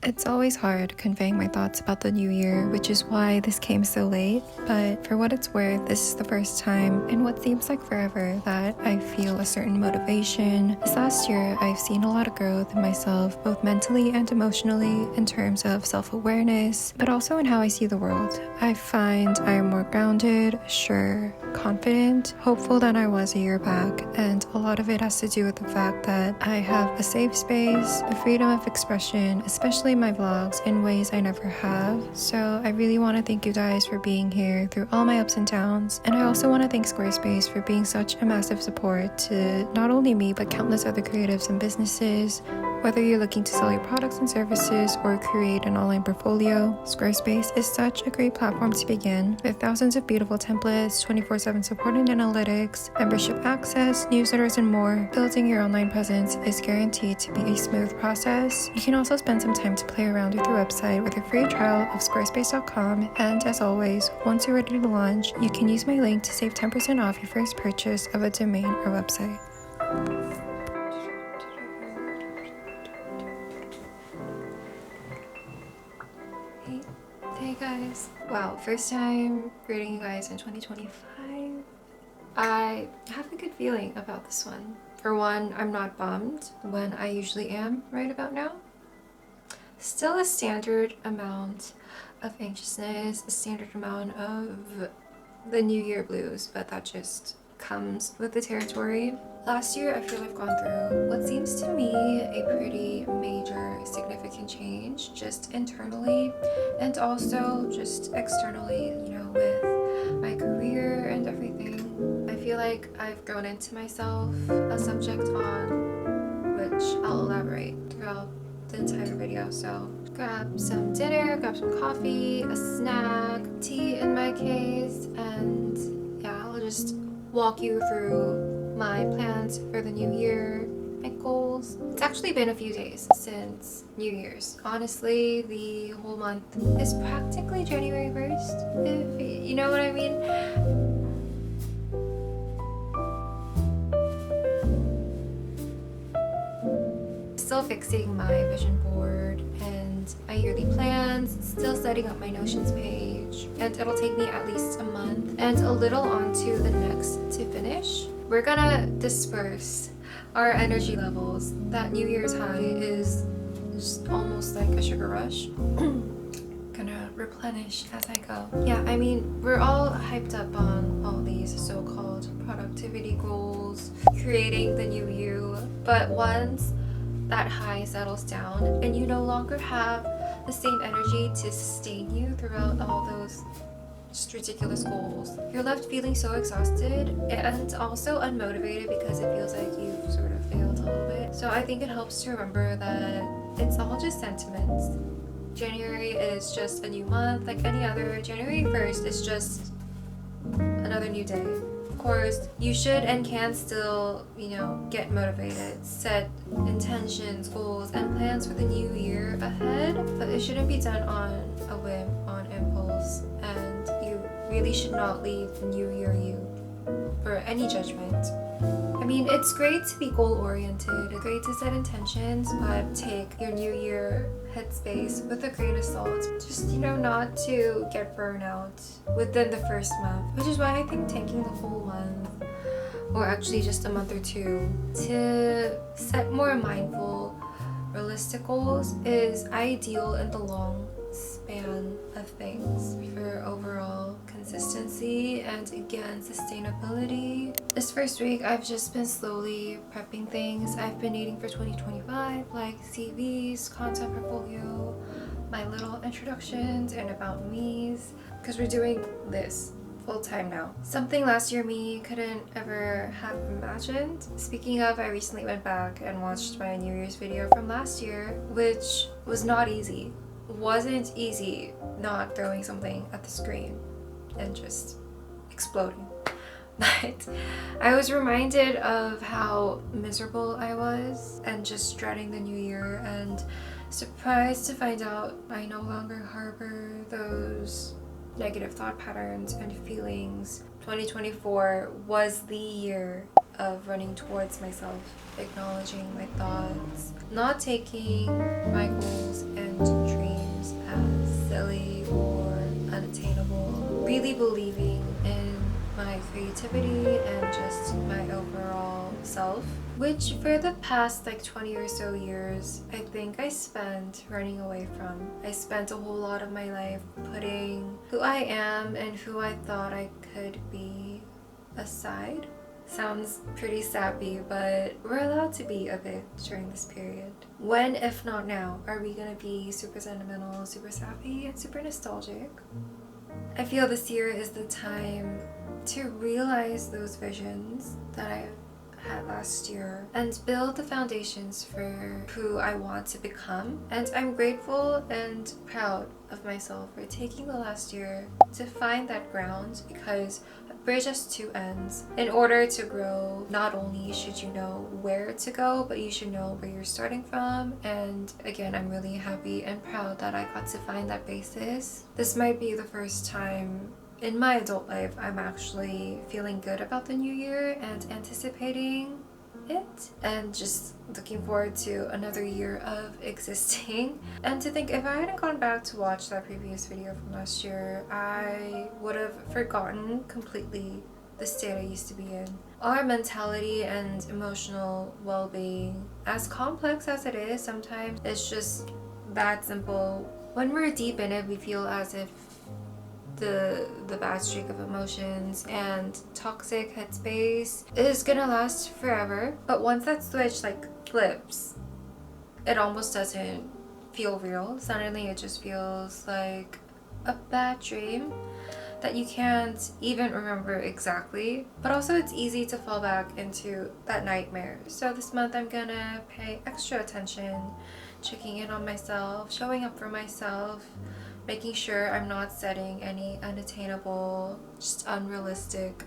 It's always hard conveying my thoughts about the new year, which is why this came so late. But for what it's worth, this is the first time in what seems like forever that I feel a certain motivation. This last year, I've seen a lot of growth in myself, both mentally and emotionally, in terms of self-awareness, but also in how I see the world. I find I am more grounded, sure, confident, hopeful than I was a year back, and a lot of it has to do with the fact that I have a safe space, the freedom of expression, especially my vlogs, in ways I never have. So I really want to thank you guys for being here through all my ups and downs, and I also want to thank Squarespace for being such a massive support to not only me but countless other creatives and businesses. Whether you're looking to sell your products and services or create an online portfolio, Squarespace is such a great platform to begin, with thousands of beautiful templates, 24/7 support and analytics, membership access, newsletters, and more. Building your online presence is guaranteed to be a smooth process. You can also spend some time to play around with your website with a free trial of squarespace.com, and as always, once you're ready to launch, you can use my link to save 10% off your first purchase of a domain or website. Hey guys. Wow, first time greeting you guys in 2025. I have a good feeling about this one. For one, I'm not bummed when I usually am right about now. Still a standard amount of anxiousness, a standard amount of the New Year blues, but that just comes with the territory. Last year, I feel I've gone through what seems to me a pretty major, significant change, just internally and also just externally, with my career and everything. I feel like I've grown into myself, a subject on which I'll elaborate throughout the entire video. So grab some dinner, grab some coffee, a snack, tea in my case, and yeah, I'll just walk you through my plans for the new year, my goals. It's actually been a few days since New Year's. Honestly, the whole month is practically January 1st, if you know what I mean. Still fixing my vision board and my yearly plans, still setting up my Notions page, and it'll take me at least a month and a little onto the next to finish. We're gonna disperse our energy levels. That New Year's high is just almost like a sugar rush. Gonna replenish as I go. Yeah, I mean, we're all hyped up on all these so-called productivity goals, creating the new you, but once that high settles down and you no longer have the same energy to sustain you throughout all those just ridiculous goals, you're left feeling so exhausted and also unmotivated because it feels like you've sort of failed a little bit. So I think it helps to remember that it's all just sentiments. January is just a new month like any other. January 1st is just another new day. Of course, you should and can still, get motivated, set intentions, goals, and plans for the new year ahead, but it shouldn't be done on a whim, on impulse, and you really should not leave the new year you for any judgment. I mean, it's great to be goal-oriented, it's great to set intentions, but take your new year headspace with a grain of salt. Just, not to get burnout within the first month, which is why I think taking the whole month, or actually just a month or two, to set more mindful, realistic goals is ideal in the long span of things for overall consistency and again sustainability. This first week I've just been slowly prepping things I've been needing for 2025, like CVs, content portfolio, my little introductions and about me's, because we're doing this full time now. Something last year me couldn't ever have imagined. Speaking of, I recently went back and watched my New Year's video from last year, which was not easy. Wasn't easy not throwing something at the screen and just exploding. But I was reminded of how miserable I was and just dreading the new year, and surprised to find out I no longer harbor those negative thought patterns and feelings. 2024 was the year of running towards myself, acknowledging my thoughts, not taking my goals and dreams as silly or unattainable, really believing in my creativity and just my overall self, which for the past like 20 or so years, I think I spent running away from. I spent a whole lot of my life putting who I am and who I thought I could be aside. Sounds pretty sappy, but we're allowed to be a bit during this period. When, if not now, are we gonna be super sentimental, super sappy, and super nostalgic? I feel this year is the time to realize those visions that I had last year and build the foundations for who I want to become. And I'm grateful and proud of myself for taking the last year to find that ground, because a bridge has two ends. In order to grow, not only should you know where to go, but you should know where you're starting from. And again, I'm really happy and proud that I got to find that basis. This might be the first time in my adult life I'm actually feeling good about the new year and anticipating it, and just looking forward to another year of existing. And to think, if I hadn't gone back to watch that previous video from last year, I would have forgotten completely the state I used to be in. Our mentality and emotional well-being, as complex as it is, sometimes it's just that simple. When we're deep in it, we feel as if the bad streak of emotions and toxic headspace is gonna last forever. But once that switch like flips, it almost doesn't feel real. Suddenly it just feels like a bad dream that you can't even remember exactly. But also it's easy to fall back into that nightmare. So this month I'm gonna pay extra attention, checking in on myself, showing up for myself, making sure I'm not setting any unattainable, just unrealistic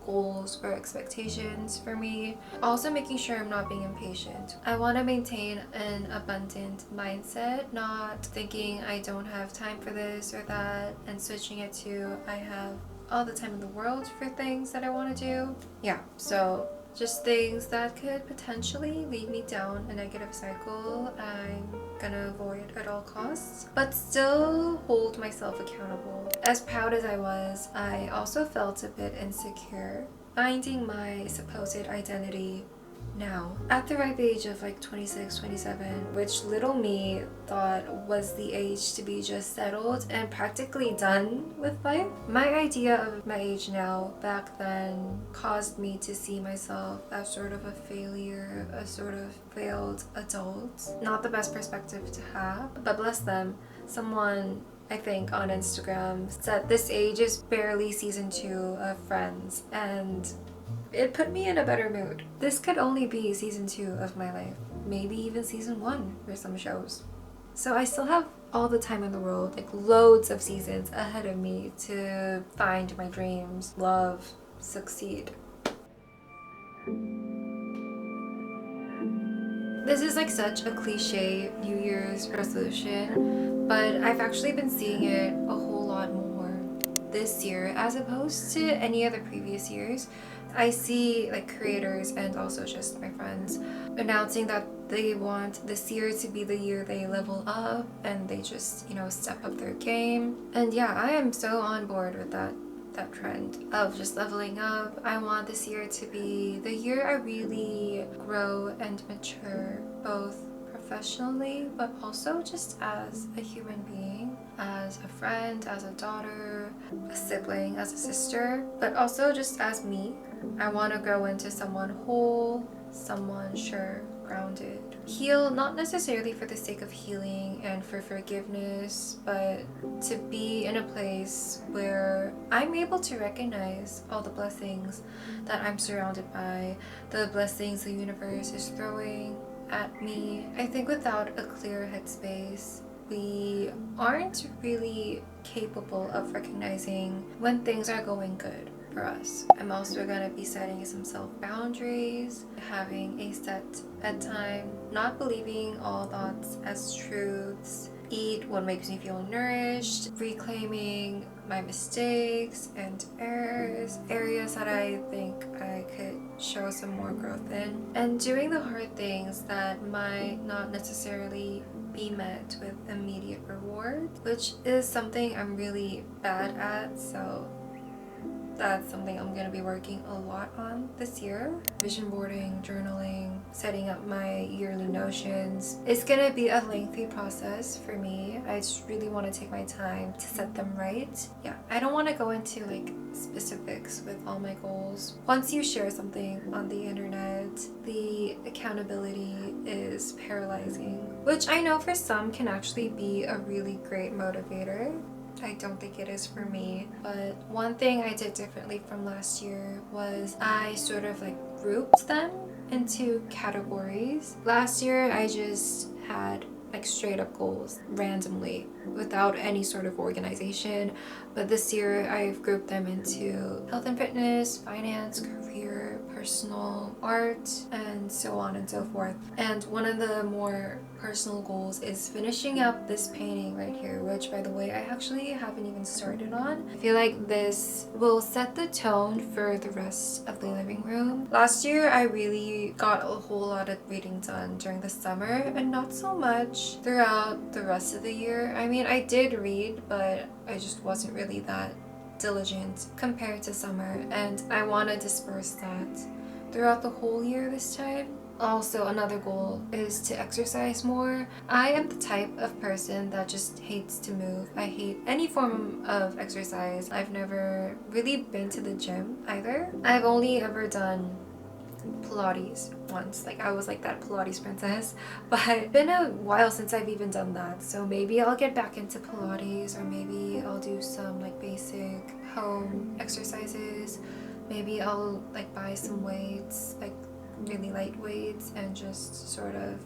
goals or expectations for me. Also making sure I'm not being impatient. I want to maintain an abundant mindset, not thinking I don't have time for this or that, and switching it to I have all the time in the world for things that I want to do. Yeah, so just things that could potentially lead me down a negative cycle, I'm gonna avoid at all costs, but still hold myself accountable. As proud as I was, I also felt a bit insecure finding my supposed identity now at the ripe age of like 26, 27, which little me thought was the age to be just settled and practically done with life. My idea of my age now back then caused me to see myself as sort of a failure, a sort of failed adult. Not the best perspective to have, but bless them, someone I think on Instagram said this age is barely season 2 of Friends, and it put me in a better mood. This could only be season 2 of my life, maybe even season 1 for some shows. So I still have all the time in the world, like loads of seasons ahead of me to find my dreams, love, succeed. This is like such a cliche New Year's resolution, but I've actually been seeing it a whole lot more this year as opposed to any other previous years. I see like creators and also just my friends announcing that they want this year to be the year they level up and they just, step up their game. And yeah, I am so on board with that trend of just leveling up. I want this year to be the year I really grow and mature, both professionally but also just as a human being, as a friend, as a daughter, a sibling, as a sister, but also just as me. I want to grow into someone whole, someone sure, grounded. Heal, not necessarily for the sake of healing and for forgiveness, but to be in a place where I'm able to recognize all the blessings that I'm surrounded by, the blessings the universe is throwing at me. I think without a clear headspace, we aren't really capable of recognizing when things are going good for us. I'm also gonna be setting some self-boundaries, having a set bedtime, not believing all thoughts as truths, eat what makes me feel nourished, reclaiming my mistakes and errors, areas that I think I could show some more growth in, and doing the hard things that might not necessarily be met with immediate reward, which is something I'm really bad at. So that's something I'm gonna be working a lot on this year. Vision boarding, journaling, setting up my yearly notions. It's gonna be a lengthy process for me. I just really want to take my time to set them right. Yeah, I don't want to go into like specifics with all my goals. Once you share something on the internet, the accountability is paralyzing, which I know for some can actually be a really great motivator. I don't think it is for me, but one thing I did differently from last year was I sort of like grouped them into categories. Last year I just had like straight up goals randomly without any sort of organization, but this year I've grouped them into health and fitness, finance, career, personal, art, and so on and so forth. And one of the more personal goals is finishing up this painting right here, which by the way I actually haven't even started on. I feel like this will set the tone for the rest of the living room. Last year I really got a whole lot of reading done during the summer and not so much throughout the rest of the year. I mean, I did read, but I just wasn't really that diligent compared to summer, and I want to disperse that throughout the whole year this time. Also, another goal is to exercise more. I am the type of person that just hates to move. I hate any form of exercise. I've never really been to the gym either. I've only ever done Pilates once. Like I was like that Pilates princess, but it's been a while since I've even done that. So maybe I'll get back into Pilates, or maybe I'll do some like basic home exercises. Maybe I'll like buy some weights, like really light weights, and just sort of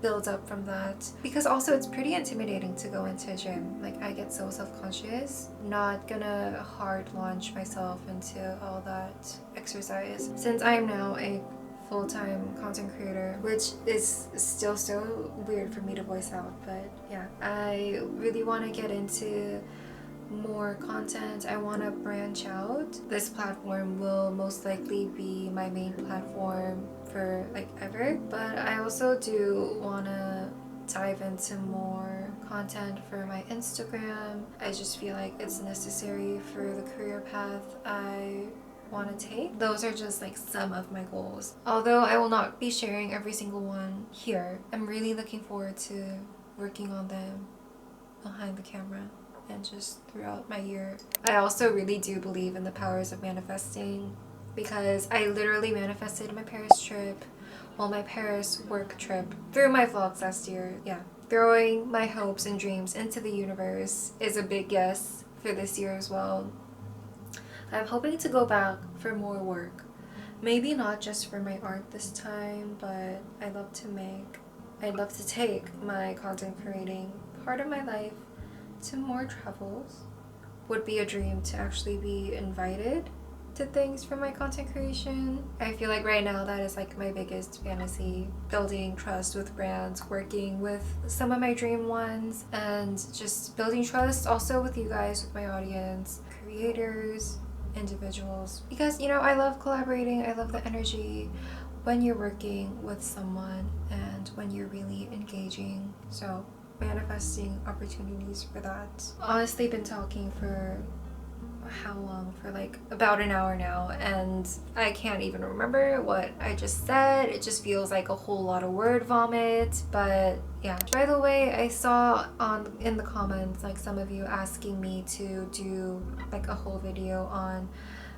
build up from that, because also it's pretty intimidating to go into a gym. Like I get so self-conscious. Not gonna hard launch myself into all that exercise since I am now a full-time content creator, which is still so weird for me to voice out. But yeah, I really want to get into more content. I want to branch out. This platform will most likely be my main platform for like ever, but I also do want to dive into more content for my Instagram. I just feel like it's necessary for the career path I want to take. Those are just like some of my goals, although I will not be sharing every single one here. I'm really looking forward to working on them behind the camera and just throughout my year. I also really do believe in the powers of manifesting, because I literally manifested my Paris trip, well, my Paris work trip, through my vlogs last year. Yeah, throwing my hopes and dreams into the universe is a big yes for this year as well. I'm hoping to go back for more work. Maybe not just for my art this time, but I'd love to take my content creating part of my life to more travels. Would be a dream to actually be invited to things for my content creation. I feel like right now that is like my biggest fantasy, building trust with brands, working with some of my dream ones, and just building trust also with you guys, with my audience, creators, individuals, because you know I love collaborating. I love the energy when you're working with someone and when you're really engaging. So manifesting opportunities for that. Honestly, been talking for how long? For like about an hour now, and I can't even remember what I just said. It just feels like a whole lot of word vomit. But yeah, by the way, I saw in the comments like some of you asking me to do like a whole video on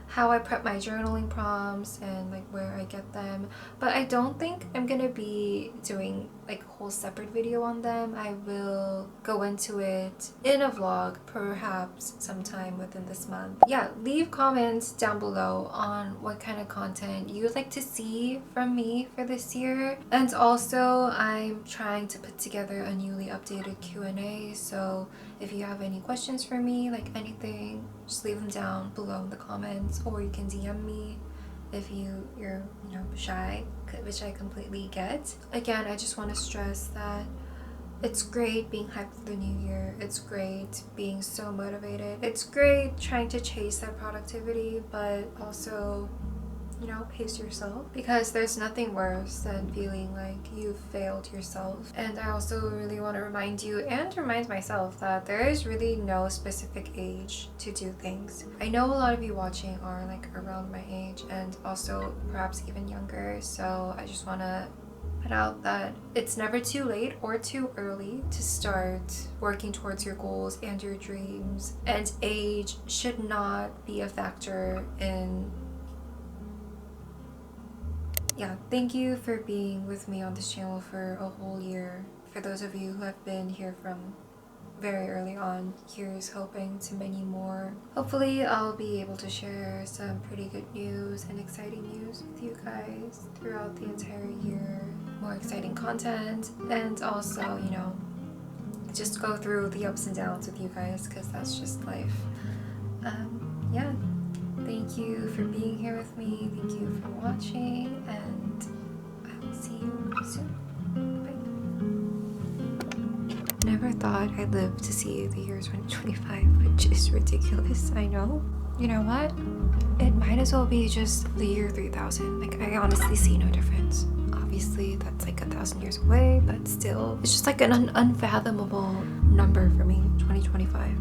how I prep my journaling prompts and like where I get them, but I don't think I'm gonna be doing like a whole separate video on them. I will go into it in a vlog perhaps sometime within this month. Yeah, leave comments down below on what kind of content you would like to see from me for this year. And also I'm trying to put together a newly updated Q&A, so if you have any questions for me, like anything, just leave them down below in the comments, or you can DM me if you're shy, which I completely get. Again, I just want to stress that It's great being hyped for the new year. It's great being so motivated. It's great trying to chase that productivity, but also, pace yourself, because there's nothing worse than feeling like you've failed yourself. And I also really want to remind you and remind myself that there is really no specific age to do things. I know a lot of you watching are like around my age and also perhaps even younger, so I just want to put out that it's never too late or too early to start working towards your goals and your dreams, and age should not be a factor in. Thank you for being with me on this channel for a whole year. For those of you who have been here from very early on, here's hoping to many more. Hopefully I'll be able to share some pretty good news and exciting news with you guys throughout the entire year. More exciting content, and also, just go through the ups and downs with you guys, because that's just life. Thank you for being here with me. Thank you for watching, and I will see you soon. Bye. Never thought I'd live to see the year 2025, which is ridiculous, I know. You know what? It might as well be just the year 3000. Like, I honestly see no difference. Obviously, that's like 1,000 years away, but still, it's just like an unfathomable number for me, 2025.